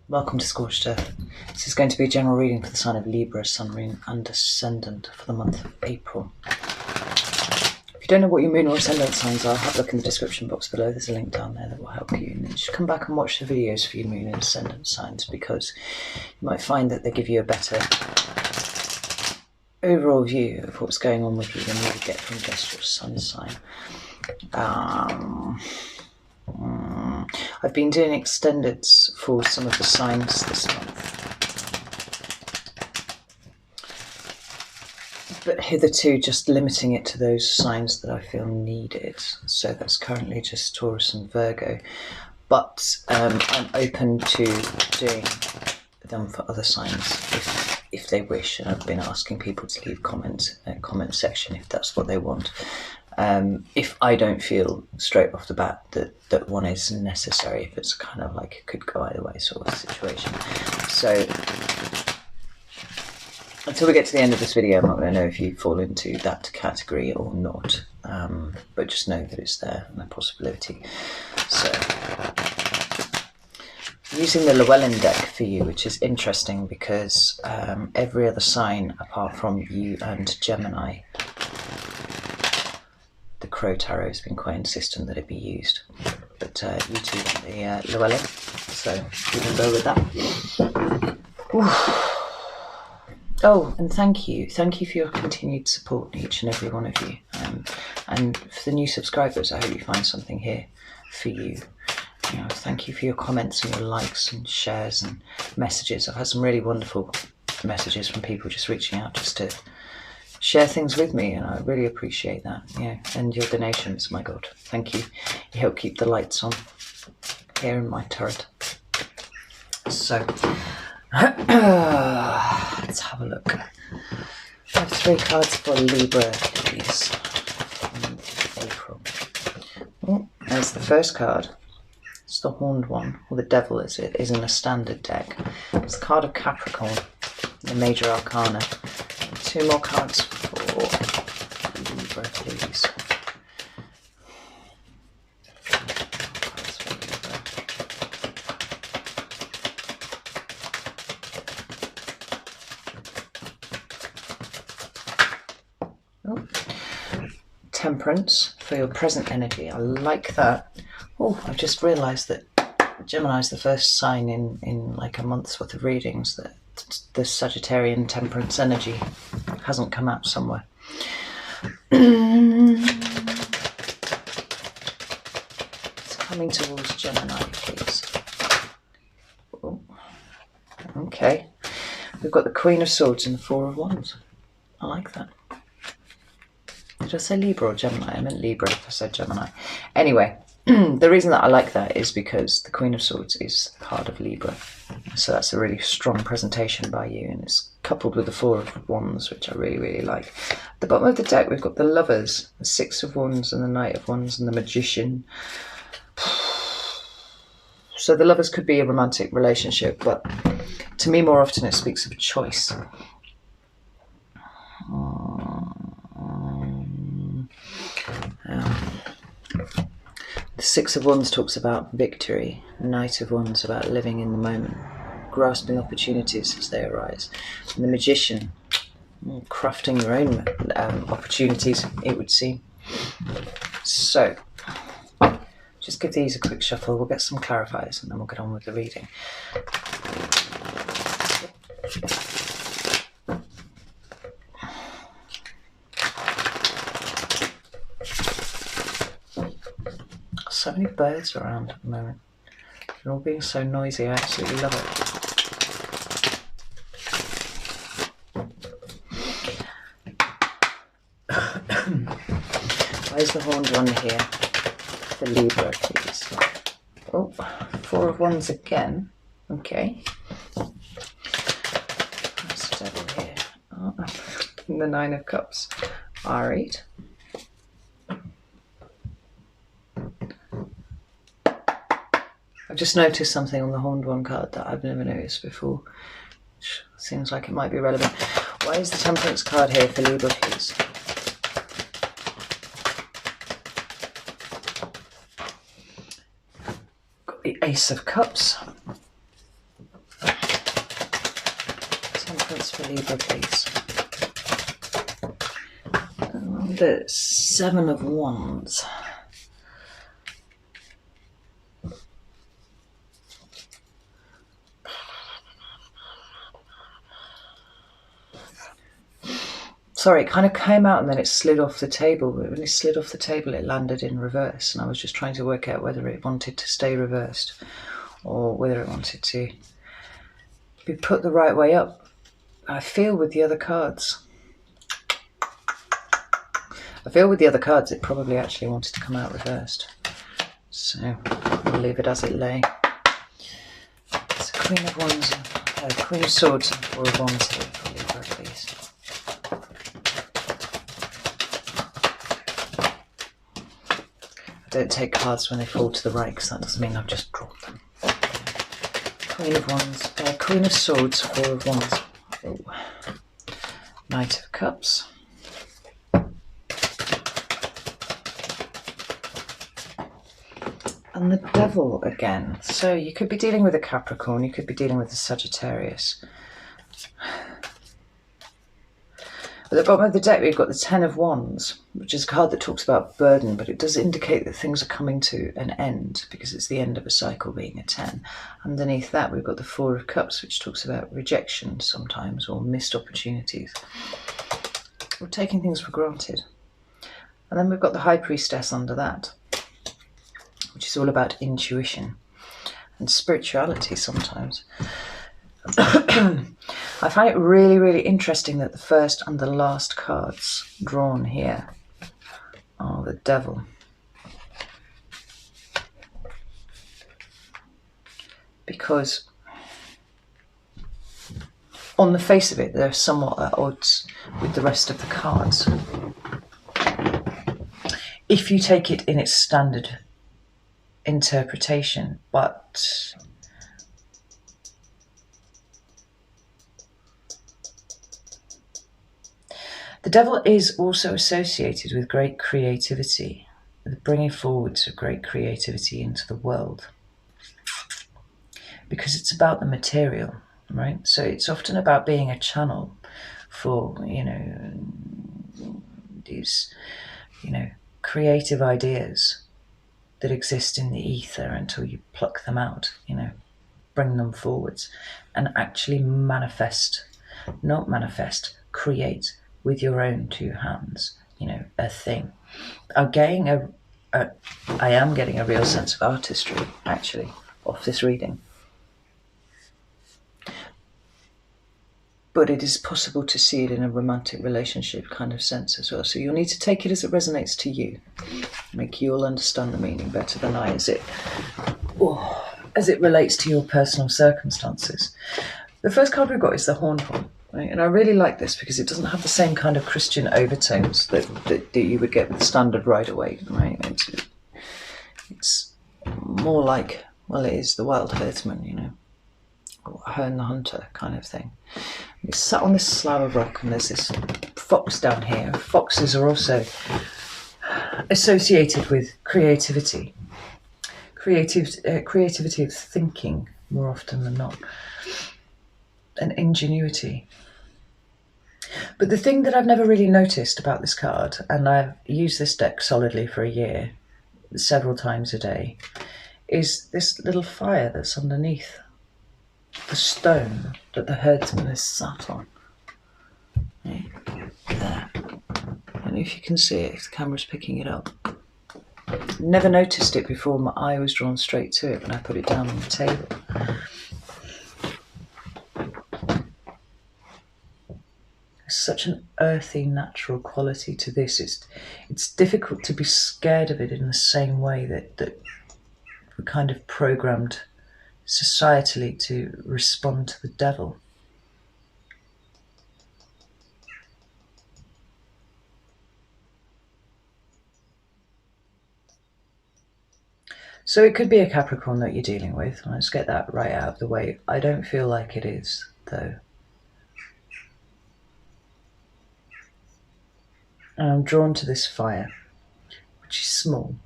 Welcome to Scorched Earth. This is going to be a general reading for the sign of Libra, Sun, Moon and Ascendant for the month of April. If you don't know what your Moon or Ascendant signs are, have a look in the description box below. There's a link down there that will help you. And then just come back and watch the videos for your Moon and Ascendant signs, because you might find that they give you a better overall view of what's going on with you than you would get from just your Sun sign. I've been doing extendeds for some of the signs this month, but hitherto just limiting it to those signs that I feel needed. So that's currently just Taurus and Virgo, but I'm open to doing them for other signs if they wish, and I've been asking people to leave comments in the comment section if that's what they want. If I don't feel straight off the bat that one is necessary, if it's kind of like it could go either way sort of situation. So until we get to the end of this video, I'm not going to know if you fall into that category or not, but just know that it's there and a possibility. So using the Llewellyn deck for you, which is interesting because every other sign apart from you and Gemini, the Crow Tarot has been quite insistent that it be used, but you two want the Llewellyn, so we can go with that. Oh, and thank you for your continued support, each and every one of you, and for the new subscribers, I hope you find something here for you. Thank you for your comments and your likes and shares and messages. I've had some really wonderful messages from people just reaching out just to share things with me, and I really appreciate that. And your donations, my God, thank you. You help keep the lights on here in my turret. So let's have a look. I have 3 cards for Libra, please, from April. Oh, there's the first card. It's the Horned one, or the Devil as it is in a standard deck. It's the card of Capricorn, the Major Arcana. 2 more cards for Libra, please. Oh. Temperance for your present energy. I like that. Oh, I've just realised that Gemini is the first sign in like a month's worth of readings that the Sagittarian temperance energy hasn't come out somewhere. It's coming towards Gemini, please. Oh, okay. We've got the Queen of Swords and the 4 of Wands. I like that. Did I say Libra or Gemini? I meant Libra if I said Gemini. Anyway, the reason that I like that is because the Queen of Swords is the card of Libra. So that's a really strong presentation by you, and it's coupled with the 4 of Wands, which I really, really like. At the bottom of the deck, we've got the Lovers, the 6 of Wands and the Knight of Wands and the Magician. So the Lovers could be a romantic relationship, but to me more often it speaks of a choice. The 6 of Wands talks about victory, Knight of Wands about living in the moment, grasping opportunities as they arise, and the Magician, crafting your own opportunities, it would seem. So, just give these a quick shuffle, we'll get some clarifiers and then we'll get on with the reading. So many birds around at the moment. They're all being so noisy, I absolutely love it. Where's the Horned one here for Libra, please? Oh, 4 of Wands again. Okay. What's the Devil here? Oh, the 9 of Cups. Alright. I've just noticed something on the Horned One card that I've never noticed before, which seems like it might be relevant. Why is the Temperance card here for Libra, please? Got the Ace of Cups. for Libra, please. The 7 of Wands. Sorry, it kind of came out and then it slid off the table. But when it slid off the table, it landed in reverse. And I was just trying to work out whether it wanted to stay reversed or whether it wanted to be put the right way up. I feel with the other cards. It probably actually wanted to come out reversed. So I'll leave it as it lay. It's a Queen of Wands, Queen of Swords and 4 of Wands here for Libra, please. Don't take cards when they fall to the right, because that doesn't mean I've just drawn them. Queen of Wands, Queen of Swords, 4 of Wands. Oh. Knight of Cups. And the Devil again. So you could be dealing with a Capricorn, you could be dealing with a Sagittarius. At the bottom of the deck, we've got the 10 of Wands, which is a card that talks about burden, but it does indicate that things are coming to an end because it's the end of a cycle being a 10. Underneath that, we've got the 4 of Cups, which talks about rejection sometimes or missed opportunities or taking things for granted. And then we've got the High Priestess under that, which is all about intuition and spirituality sometimes. I find it really, really interesting that the first and the last cards drawn here are the Devil. Because on the face of it, they're somewhat at odds with the rest of the cards. If you take it in its standard interpretation, but the Devil is also associated with great creativity, the bringing forwards of great creativity into the world, because it's about the material, right? So it's often about being a channel for, these, creative ideas that exist in the ether until you pluck them out, bring them forwards and actually create with your own 2 hands, a thing. I am getting a real sense of artistry, actually, off this reading. But it is possible to see it in a romantic relationship kind of sense as well. So you'll need to take it as it resonates to you. You'll understand the meaning better than I, as it relates to your personal circumstances. The first card we've got is the Horned One. Right? And I really like this because it doesn't have the same kind of Christian overtones that you would get with the standard Rider-Waite, right? It's more like, well, it is the Wild Herdsman, or Herne the Hunter kind of thing. It's sat on this slab of rock and there's this fox down here. Foxes are also associated with creativity. Creativity of thinking more often than not. And ingenuity. But the thing that I've never really noticed about this card, and I've used this deck solidly for a year, several times a day, is this little fire that's underneath the stone that the herdsman is sat on. Right there. I don't know if you can see it, if the camera's picking it up. Never noticed it before. My eye was drawn straight to it when I put it down on the table. There's such an earthy, natural quality to this. It's difficult to be scared of it in the same way that we're kind of programmed societally to respond to the devil. So it could be a Capricorn that you're dealing with. Let's get that right out of the way. I don't feel like it is, though. And I'm drawn to this fire, which is small,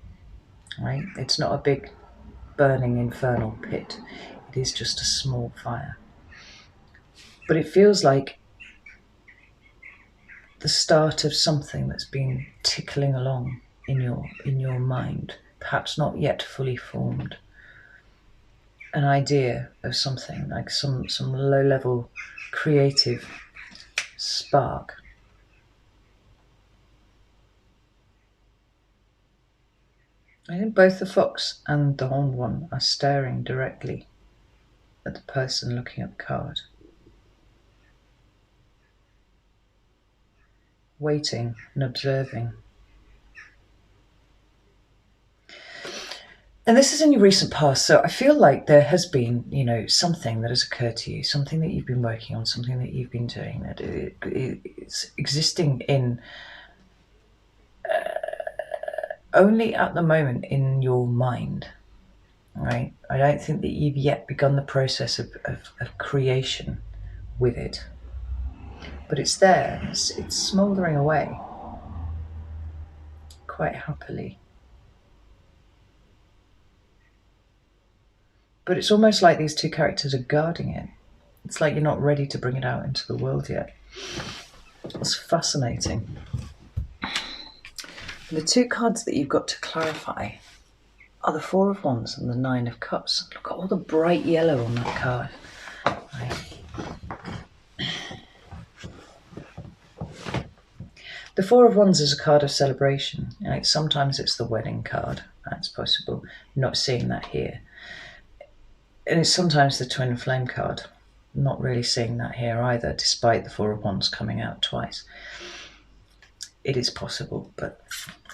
right? It's not a big burning infernal pit. It is just a small fire. But it feels like the start of something that's been tickling along in your mind, perhaps not yet fully formed. An idea of something, like some low-level creative spark. I think both the fox and the horned one are staring directly at the person looking at the card, waiting and observing. And this is in your recent past, so I feel like there has been, something that has occurred to you, something that you've been working on, something that you've been doing, that it's existing in only at the moment in your mind, right? I don't think that you've yet begun the process of creation with it, but it's there. It's smouldering away quite happily. But it's almost like these two characters are guarding it. It's like you're not ready to bring it out into the world yet. It's fascinating. The two cards that you've got to clarify are the Four of Wands and the Nine of Cups. Look at all the bright yellow on that card. Right. The Four of Wands is a card of celebration. Like sometimes it's the wedding card. That's possible. I'm not seeing that here. And it's sometimes the Twin Flame card. Not really seeing that here either, despite the Four of Wands coming out twice. It is possible, but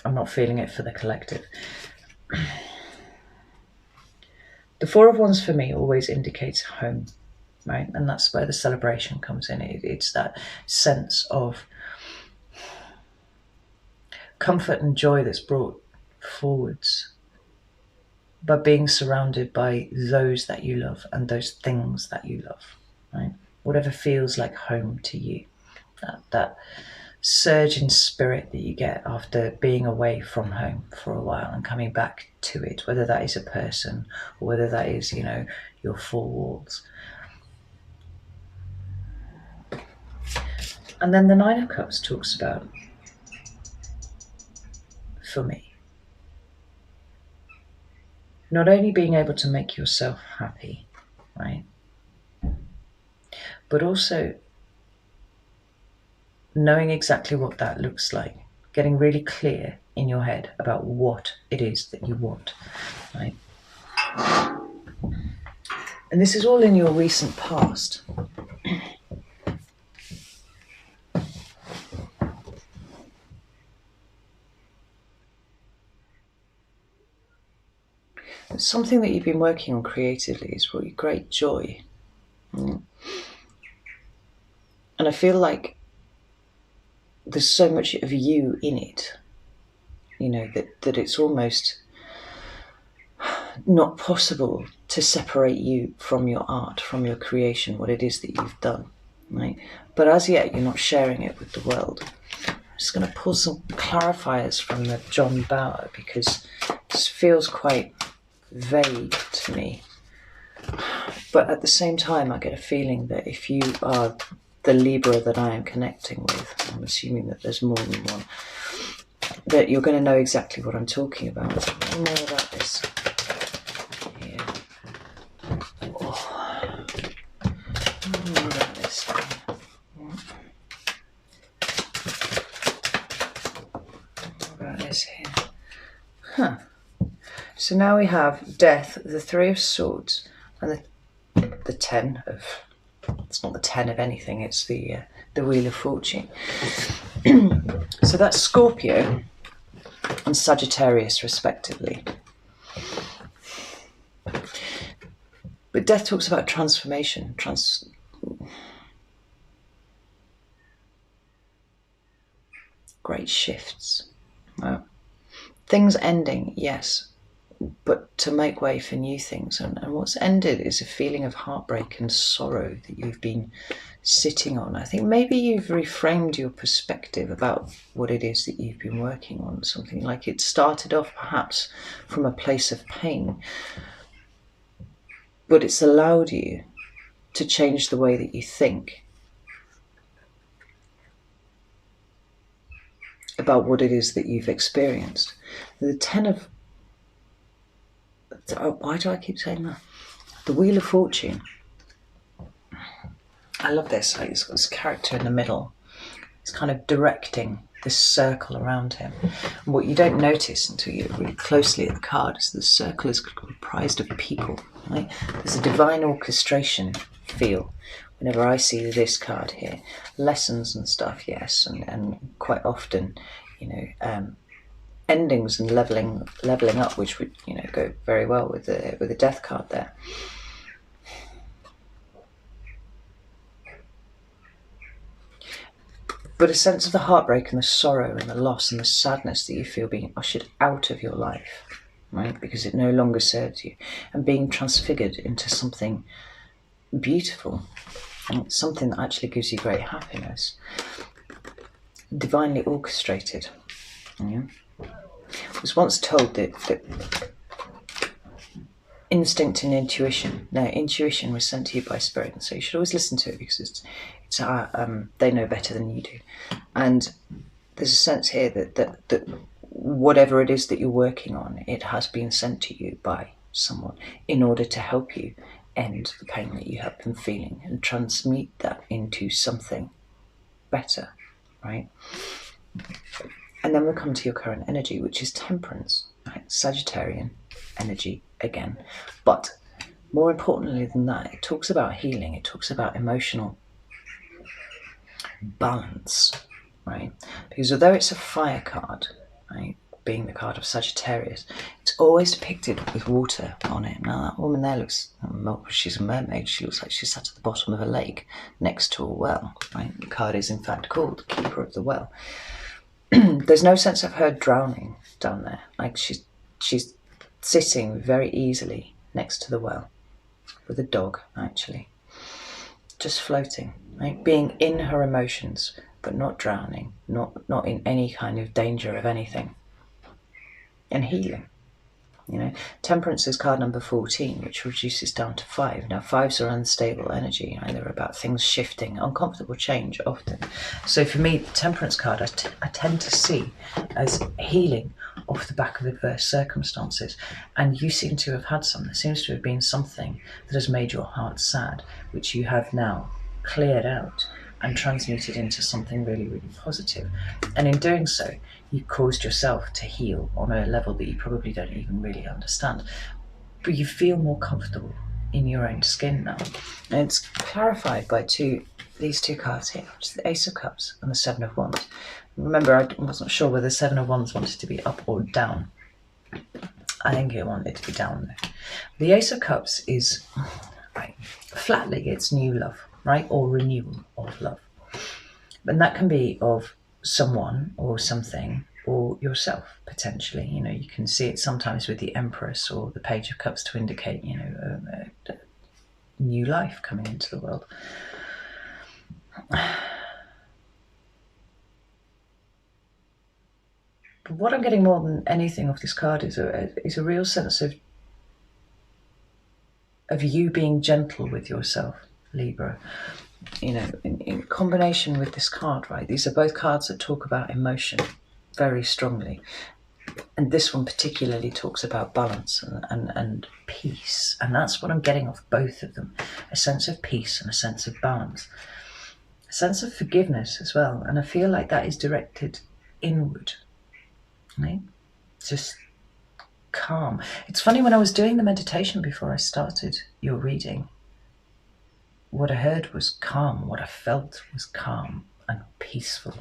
I'm not feeling it for the collective. The Four of Wands for me always indicates home, right? And that's where the celebration comes in. It's that sense of comfort and joy that's brought forwards by being surrounded by those that you love and those things that you love, right? Whatever feels like home to you. That surge in spirit that you get after being away from home for a while and coming back to it, whether that is a person or whether that is, your four walls. And then the Nine of Cups talks about, for me, not only being able to make yourself happy, right, but also knowing exactly what that looks like, getting really clear in your head about what it is that you want, right? And this is all in your recent past. Something that you've been working on creatively is brought you great joy. And I feel like there's so much of you in it, that it's almost not possible to separate you from your art, from your creation, what it is that you've done, right? But as yet, you're not sharing it with the world. I'm just going to pull some clarifiers from the John Bauer because this feels quite vague to me. But at the same time, I get a feeling that if you are the Libra that I am connecting with, I'm assuming that there's more than one, that you're going to know exactly what I'm talking about. More about this here. Oh. More about this here. More about this here. Huh. So now we have Death, the Three of Swords, and the Ten of... It's not the 10 of anything, it's the Wheel of Fortune. So that's Scorpio and Sagittarius, respectively. But Death talks about transformation, great shifts. Things ending, yes, but to make way for new things. And what's ended is a feeling of heartbreak and sorrow that you've been sitting on. I think maybe you've reframed your perspective about what it is that you've been working on. Something like it started off perhaps from a place of pain, but it's allowed you to change the way that you think. about what it is that you've experienced. The 10 of... why do I keep saying that? The Wheel of Fortune. I love this. Like, it's got this character in the middle. It's kind of directing this circle around him. And what you don't notice until you look really closely at the card is the circle is comprised of people. Right? There's a divine orchestration feel whenever I see this card here. Lessons and stuff, yes, and quite often, endings and leveling up, which would go very well with the death card there. But a sense of the heartbreak and the sorrow and the loss and the sadness that you feel being ushered out of your life, right? Because it no longer serves you, and being transfigured into something beautiful, and something that actually gives you great happiness. Divinely orchestrated. Yeah? I was once told that instinct and intuition. No, intuition was sent to you by spirit, and so you should always listen to it because they know better than you do. And there's a sense here that whatever it is that you're working on, it has been sent to you by someone in order to help you end the pain that you have been feeling and transmute that into something better, right? And then we'll come to your current energy, which is temperance, right? Sagittarian energy again. But more importantly than that, it talks about healing. It talks about emotional balance, right? Because although it's a fire card, right, being the card of Sagittarius, it's always depicted with water on it. Now that woman there looks, well, she's a mermaid. She looks like she's sat at the bottom of a lake next to a well, right? The card is in fact called Keeper of the Well. There's no sense of her drowning down there. Like she's sitting very easily next to the well with a dog, actually, just floating, right? Being in her emotions, but not drowning, not in any kind of danger of anything, and healing. Temperance is card number 14, which reduces down to 5. Now, 5s are unstable energy. They're about things shifting, uncomfortable change often. So for me, the temperance card I tend to see as healing off the back of adverse circumstances. And you seem to have had some. There seems to have been something that has made your heart sad, which you have now cleared out and transmuted into something really, really positive. And in doing so, you caused yourself to heal on a level that you probably don't even really understand. But you feel more comfortable in your own skin now. And it's clarified by these two cards here, which is the Ace of Cups and the Seven of Wands. Remember, I wasn't sure whether the Seven of Wands wanted to be up or down. I think it wanted to be down though. The Ace of Cups is, right, flatly, it's new love, right? Or renewal of love. And that can be of someone or something or yourself, potentially. You can see it sometimes with the Empress or the Page of Cups to indicate, a new life coming into the world. But what I'm getting more than anything off this card is a real sense of you being gentle with yourself, Libra. In combination with this card, right? These are both cards that talk about emotion very strongly. And this one particularly talks about balance and peace. And that's what I'm getting off both of them. A sense of peace and a sense of balance. A sense of forgiveness as well. And I feel like that is directed inward, right? Just calm. It's funny, when I was doing the meditation before I started your reading, what I heard was calm. What I felt was calm and peaceful.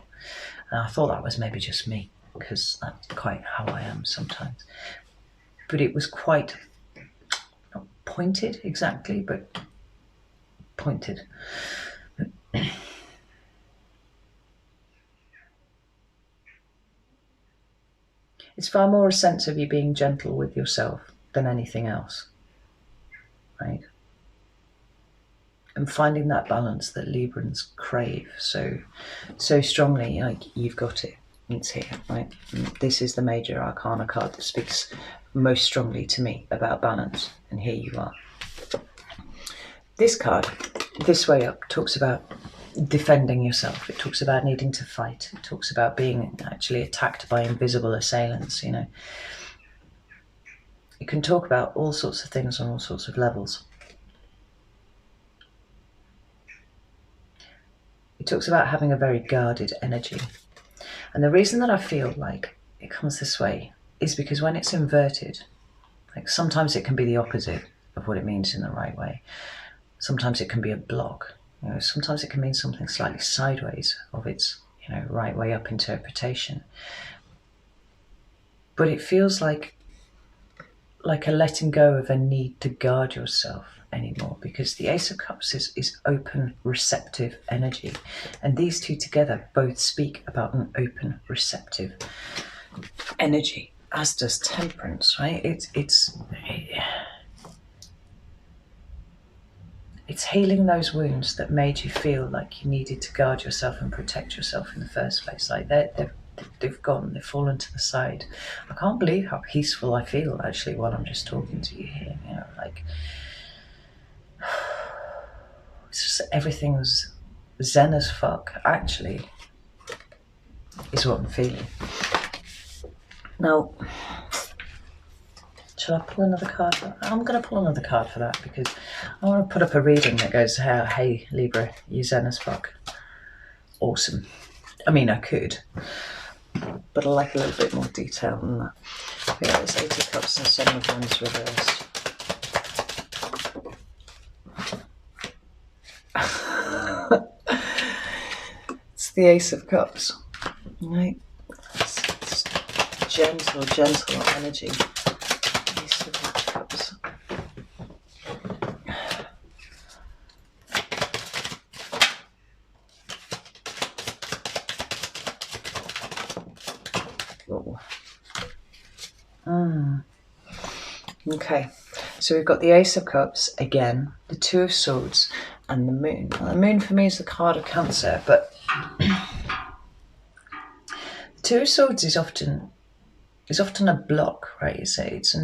And I thought that was maybe just me, because that's quite how I am sometimes. But it was quite, not pointed exactly, but pointed. It's far more a sense of you being gentle with yourself than anything else, right? And finding that balance that Librans crave so strongly. Like, you've got it. It's here, right? And this is the major arcana card that speaks most strongly to me about balance. And here you are. This card, this way up, talks about defending yourself. It talks about needing to fight. It talks about being actually attacked by invisible assailants, you know. It can talk about all sorts of things on all sorts of levels. It talks about having a very guarded energy. And the reason that I feel like it comes this way is because when it's inverted, like sometimes it can be the opposite of what it means in the right way. Sometimes it can be a block. You know, sometimes it can mean something slightly sideways of its, you know, right way up interpretation. But it feels like a letting go of a need to guard yourself anymore, because the Ace of Cups is open, receptive energy. And these two together both speak about an open, receptive energy, as does Temperance, right? It's healing those wounds that made you feel like you needed to guard yourself and protect yourself in the first place. Like they've gone, they've fallen to the side. I can't believe how peaceful I feel actually while I'm just talking to you here. You know, like it's just everything was zen as fuck. Actually, is what I'm feeling. Now, shall I pull another card? I'm going to pull another card for that because I want to put up a reading that goes, hey Libra, you zen as fuck. Awesome. I mean, I could, but I like a little bit more detail than that. Yeah, it's 8 of Cups and 7 of Wands reversed. It's the Ace of Cups, right? It's gentle energy. Ace of Cups. Okay, so we've got the Ace of Cups again, the Two of Swords, and the Moon. Now, the Moon for me is the card of Cancer, but the Two of Swords is often a block, right? You say it's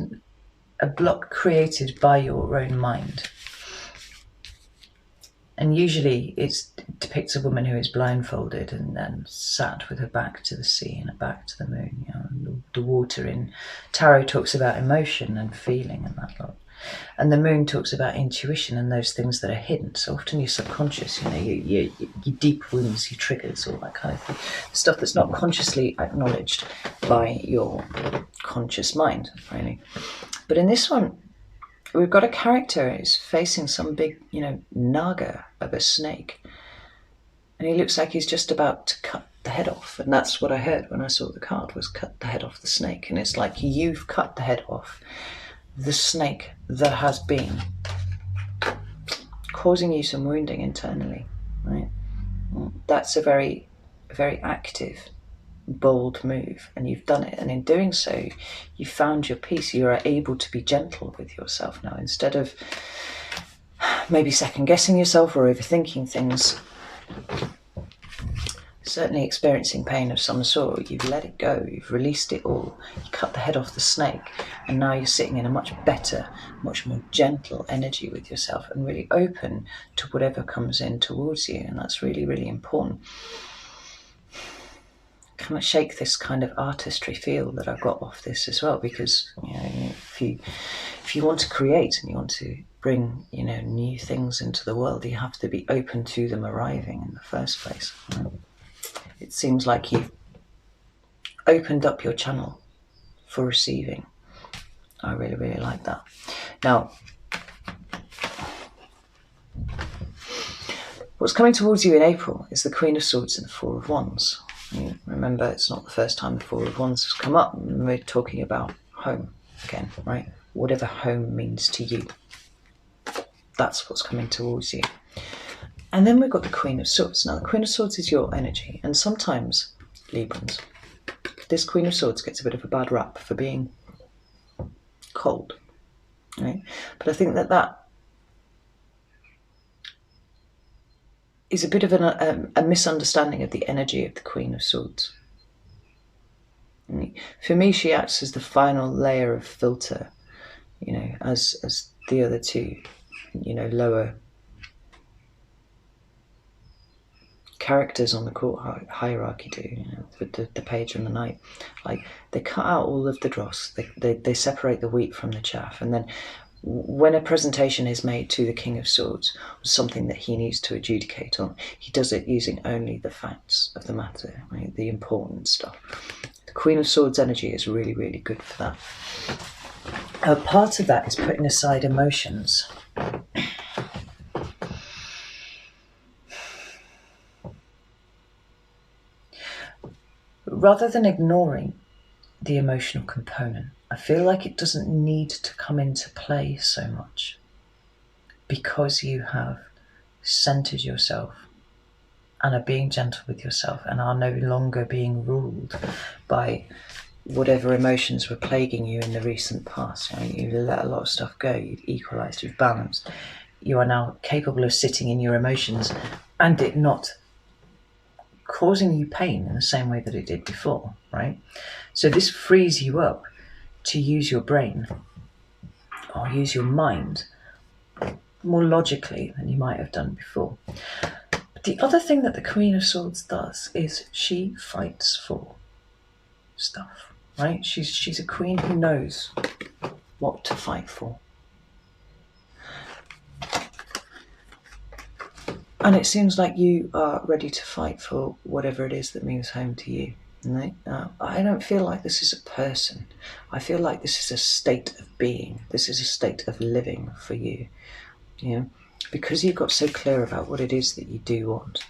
a block created by your own mind. And usually it depicts a woman who is blindfolded and then sat with her back to the sea and her back to the moon. You know, the water in tarot talks about emotion and feeling and that lot. And the moon talks about intuition and those things that are hidden. So often your subconscious, you know, your deep wounds, your triggers, all that kind of thing. Stuff that's not consciously acknowledged by your conscious mind, really. But in this one, we've got a character who's facing some big, you know, naga of a snake. And he looks like he's just about to cut the head off. And that's what I heard when I saw the card, was cut the head off the snake. And it's like you've cut the head off the snake that has been causing you some wounding internally, right? That's a very, very active, bold move, and you've done it. And in doing so, you found your peace. You are able to be gentle with yourself now, instead of maybe second guessing yourself or overthinking things. Certainly experiencing pain of some sort, you've let it go, you've released it all, you cut the head off the snake, and now you're sitting in a much better, much more gentle energy with yourself and really open to whatever comes in towards you. And that's really, really important. Kind of shake this kind of artistry feel that I got off this as well, because, you know, if you want to create and you want to bring, you know, new things into the world, you have to be open to them arriving in the first place. It seems like you've opened up your channel for receiving. I really, really like that. Now, what's coming towards you in April is the Queen of Swords and the Four of Wands. You remember, it's not the first time the Four of Wands has come up. We're talking about home again, right? Whatever home means to you, that's what's coming towards you. And then we've got the Queen of Swords. Now, the Queen of Swords is your energy. And sometimes, Librans, this Queen of Swords gets a bit of a bad rap for being cold, right? But I think that is a bit of a misunderstanding of the energy of the Queen of Swords. For me, she acts as the final layer of filter, you know, as the other two, you know, lower characters on the court hierarchy do, with the page and the knight. Like, they cut out all of the dross, they separate the wheat from the chaff, and then when a presentation is made to the King of Swords, something that he needs to adjudicate on, he does it using only the facts of the matter, right? The important stuff. The Queen of Swords energy is really, really good for that. Part of that is putting aside emotions. Rather than ignoring the emotional component, I feel like it doesn't need to come into play so much, because you have centered yourself and are being gentle with yourself and are no longer being ruled by whatever emotions were plaguing you in the recent past. You've let a lot of stuff go, you've equalized, you've balanced. You are now capable of sitting in your emotions and it not causing you pain in the same way that it did before, right? So this frees you up to use your brain or use your mind more logically than you might have done before. But the other thing that the Queen of Swords does is she fights for stuff, right? She's a queen who knows what to fight for. And it seems like you are ready to fight for whatever it is that means home to you. Right? I don't feel like this is a person. I feel like this is a state of being. This is a state of living for you. Because you've got so clear about what it is that you do want,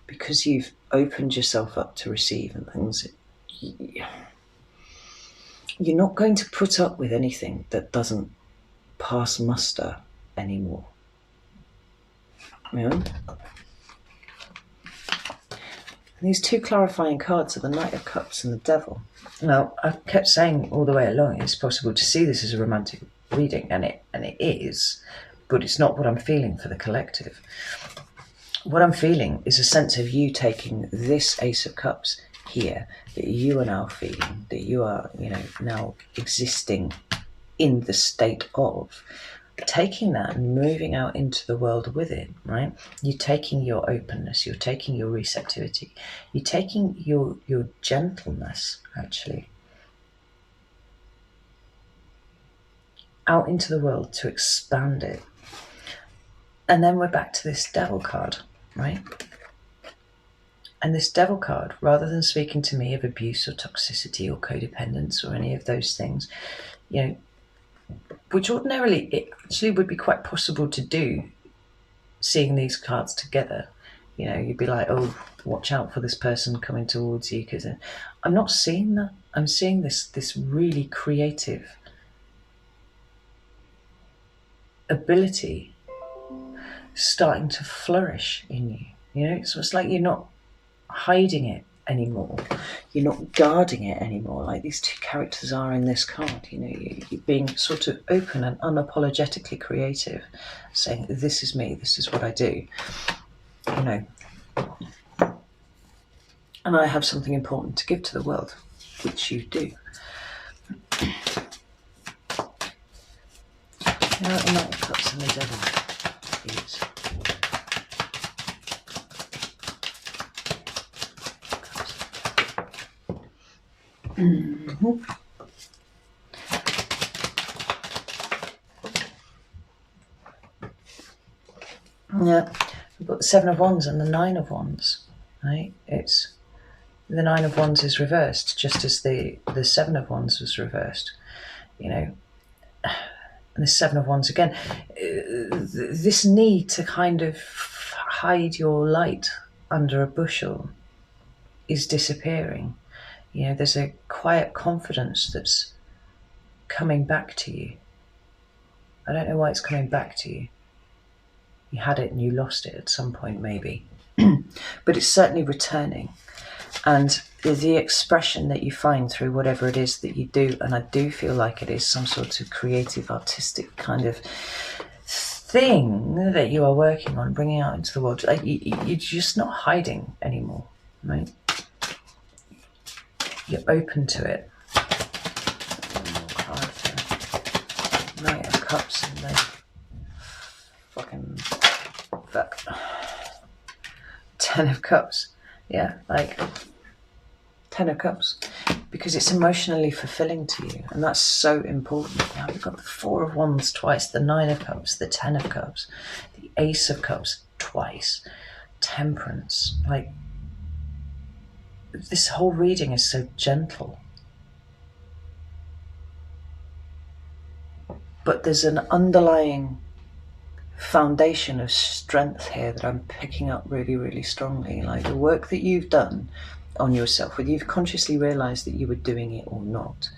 because you've opened yourself up to receive and things, you're not going to put up with anything that doesn't pass muster anymore. And these two clarifying cards are the Knight of Cups and the Devil. Now, I kept saying all the way along it's possible to see this as a romantic reading, and it is, but it's not what I'm feeling for the collective. What I'm feeling is a sense of you taking this Ace of Cups here, that you are now feeling, that you are, now existing in the state of, taking that and moving out into the world with it, right? You're taking your openness, you're taking your receptivity, you're taking your gentleness, actually, out into the world to expand it. And then we're back to this Devil card, right? And this Devil card, rather than speaking to me of abuse or toxicity or codependence or any of those things, which ordinarily it actually would be quite possible to do, seeing these cards together. You'd be like, oh, watch out for this person coming towards you, because I'm not seeing that. I'm seeing this really creative ability starting to flourish in you. So it's like you're not hiding it anymore. You're not guarding it anymore, like these two characters are in this card. You're being sort of open and unapologetically creative, saying, this is me, this is what I do. And I have something important to give to the world, which you do. Now, the Knight of Cups and the Devil, please. Mm-hmm. Yeah, we've got the Seven of Wands and the Nine of Wands, right? It's the Nine of Wands is reversed, just as the Seven of Wands was reversed, and the Seven of Wands again. This need to kind of hide your light under a bushel is disappearing. There's a quiet confidence that's coming back to you. I don't know why it's coming back to you. You had it and you lost it at some point, maybe. But it's certainly returning. And the expression that you find through whatever it is that you do, and I do feel like it is some sort of creative, artistic kind of thing that you are working on, bringing out into the world. Like you're just not hiding anymore, right? You're open to it. Knight of Cups and the Ten of Cups. Yeah, like 10 of Cups. Because it's emotionally fulfilling to you. And that's so important. Now we've got the Four of Wands twice, the Nine of Cups, the Ten of Cups, the Ace of Cups twice, Temperance. Like, this whole reading is so gentle. But there's an underlying foundation of strength here that I'm picking up really, really strongly. Like the work that you've done on yourself, whether you've consciously realized that you were doing it or not,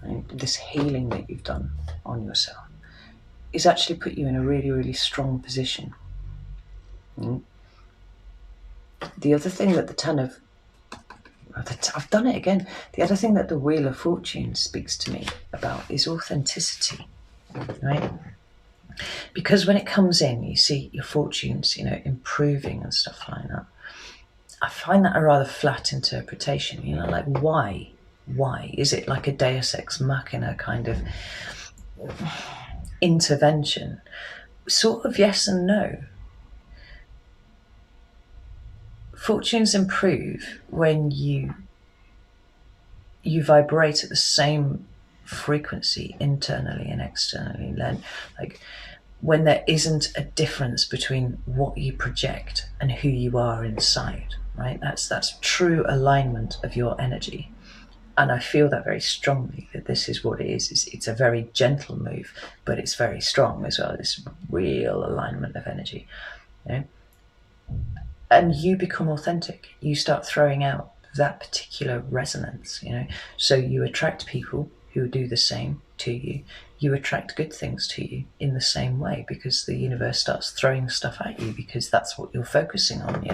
and this healing that you've done on yourself is actually put you in a really, really strong position. The other thing that I've done it again. The other thing that the Wheel of Fortune speaks to me about is authenticity, right? Because when it comes in, you see your fortunes, improving and stuff like that. I find that a rather flat interpretation, like why? Why? Is it like a Deus Ex Machina kind of intervention? Sort of yes and no. Fortunes improve when you vibrate at the same frequency internally and externally. Then, like when there isn't a difference between what you project and who you are inside, right? That's true alignment of your energy. And I feel that very strongly, that this is what it is. It's a very gentle move, but it's very strong as well. This real alignment of energy. And you become authentic. You start throwing out that particular resonance, So you attract people who do the same to you. You attract good things to you in the same way, because the universe starts throwing stuff at you because that's what you're focusing on,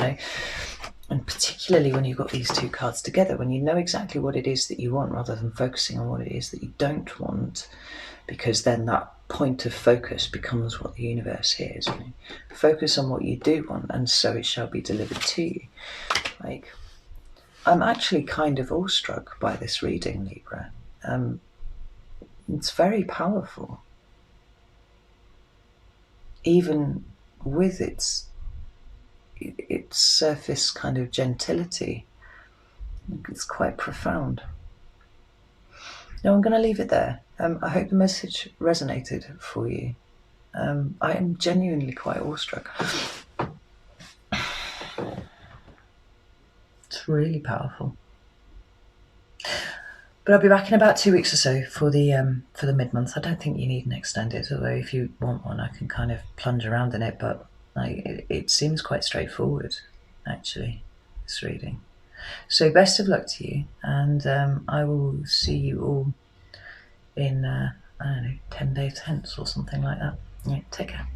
And particularly when you've got these two cards together, when you know exactly what it is that you want rather than focusing on what it is that you don't want, because then that point of focus becomes what the universe hears. Focus on what you do want, and so it shall be delivered to you. Like, I'm actually kind of awestruck by this reading, Libra. It's very powerful, even with its surface kind of gentility. It's quite profound. Now I'm going to leave it there. I hope the message resonated for you. I am genuinely quite awestruck. It's really powerful. But I'll be back in about 2 weeks or so for the mid-month. I don't think you need an extended, although if you want one, I can kind of plunge around in it. But it seems quite straightforward, actually, this reading. So best of luck to you, and I will see you all in, 10 days hence or something like that. Yeah, take care.